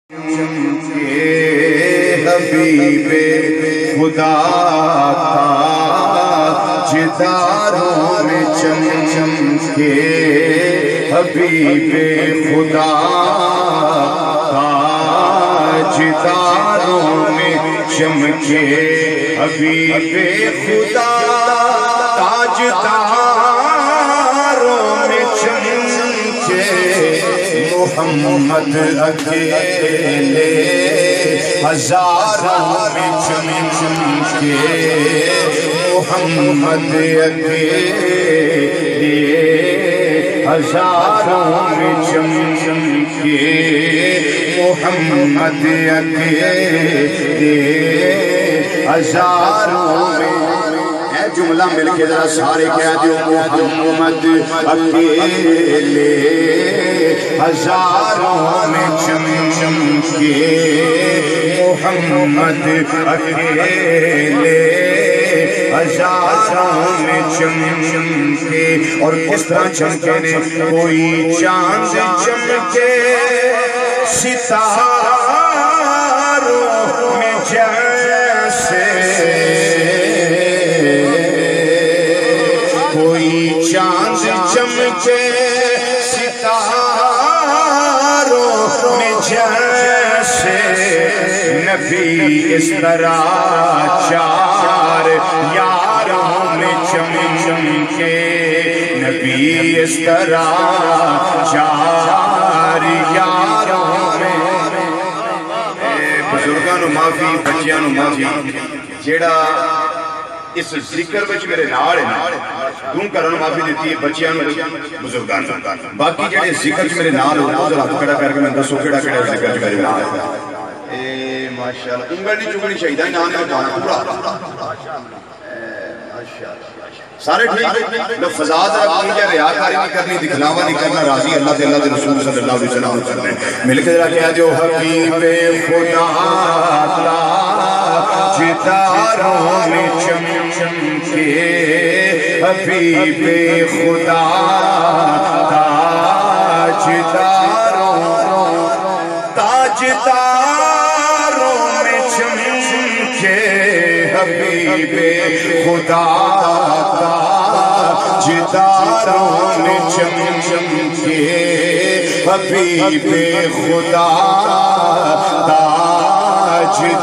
چمکے حبیب خدا تاجداروں میں چمکے حبیب خدا تاجداروں میں چمکے حبیب خدا تاجداروں میں چمکے محمد اکیلے ہزاروں میں چمکے محمد اکیلے ہزاروں میں چمکے محمد اکیلے ہزاروں میں جملہ مل کے ذرا سارے کہہ دیو محمد اکیلے ہزاروں میں چمکے محمد اکیلے ہزاروں میں چمکے اور کس طرح چمکے نے کوئی چاند چمکے ستاروں میں جیسے کوئی چاند چمکے ستاروں میں جیسے نبی اس طرح چار یاروں میں چمکے نبی اس طرح چار یاروں میں بزرگانو معافی بچیانو معافی جیڑا اس ذکر بچ میرے نال ہے دوں کرنو معافی دیتی ہے بچیانو بزرگان باقی جڑے ذکر چ میرے نال ہو ذرا ہاتھ کھڑا کر کے میں دسو کیڑا کیڑا ذکر چ میرے نال ہے اے ماشاءاللہ انگل نہیں چکنی چاہیے نام نے پانا پورا سارے ٹھیک لو فضاد رکھنی کیا ریاکاری نہیں کرنی دکھلاوا نہیں کرنا راضی اللہ دے اللہ دے رسول صلی اللہ علیہ وسلم کرنے مل کے ذرا کہہ دیو حبیب خدا تاجداروں میں چمکے حبیب خدا تاجداروں میں چمکے حبیب خدا تاجداروں میں چمکے حبیب خدا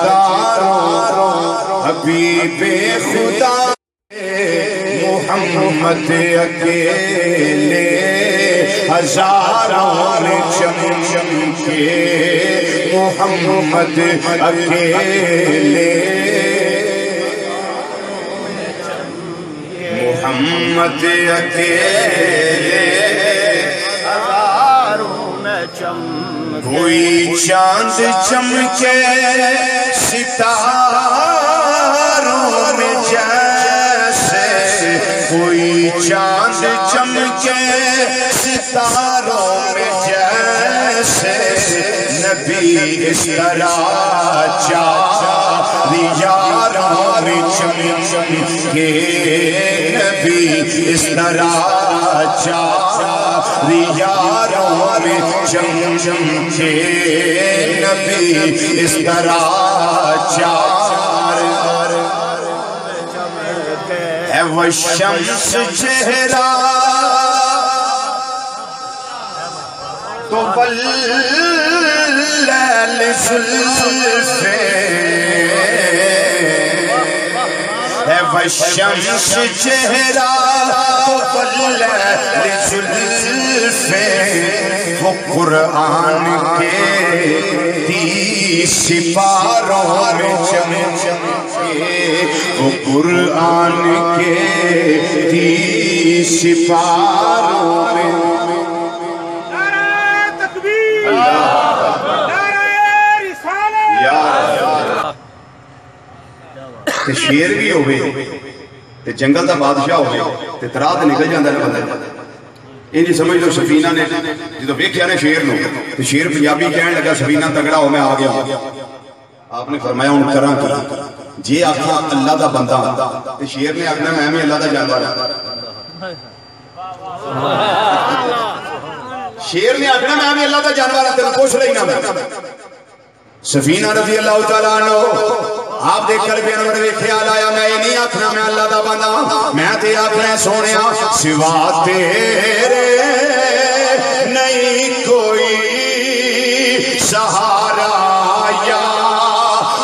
تاجداروں حبیب خدا محمد اکیلے ہزاروں میں چمکے محمد اکیلے محمد اکیلے ہزاروں میں چمکے کوئی چاند چمکے ستاروں میں جیسے کوئی چاند چمکے ستاروں میں جیسے نبی اس طرح چار یاروں میں چمکے نبی اس طرح چار یاروں میں چمکے نبی اس طرح چار ہے وہ شمس چہرہ تو واللیل زلفے ہے وہ شمس چہرہ تو واللیل زلفے وہ قرآن کے 30 سپاروں میں چمکے وہ قرآن کے 30 سپاروں میں نعرہ تکبیر نعرہ رسالت تے شیر بھی ہوئے تے جنگل دا بادشاہ ہوئے تے ترات نکل جاندہ ہے بندہ یہ نہیں سمجھ لو سفینہ نے جدو ویکھیا نے شیر نو تو شیر پنجابی کہنے لگا سفینہ تگڑا ہو میں آ گیا آپ نے فرمایا ان کرا کی جی آخیا اللہ دا بندہ تو شیر نے آخنا میں بھی اللہ دا جانور شیر نے آخنا میں بھی اللہ دا جانور تیرے پوچھ رہی نہ سفینہ رضی اللہ تعالیٰ عنہ آپ دیکھ کر بھی انور بھی خیال آیا میں یہ نہیں آکھنا میں اللہ دا بندہ میں تے آکھنا سونیا سوا تیرے نہیں کوئی سہارا یا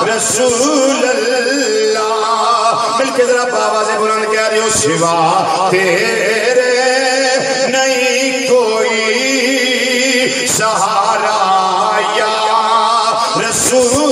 رسول اللہ مل کے ذرا بابا سے بلند کہہ رہی ہو سوا تیرے نہیں کوئی سہارا یا رسول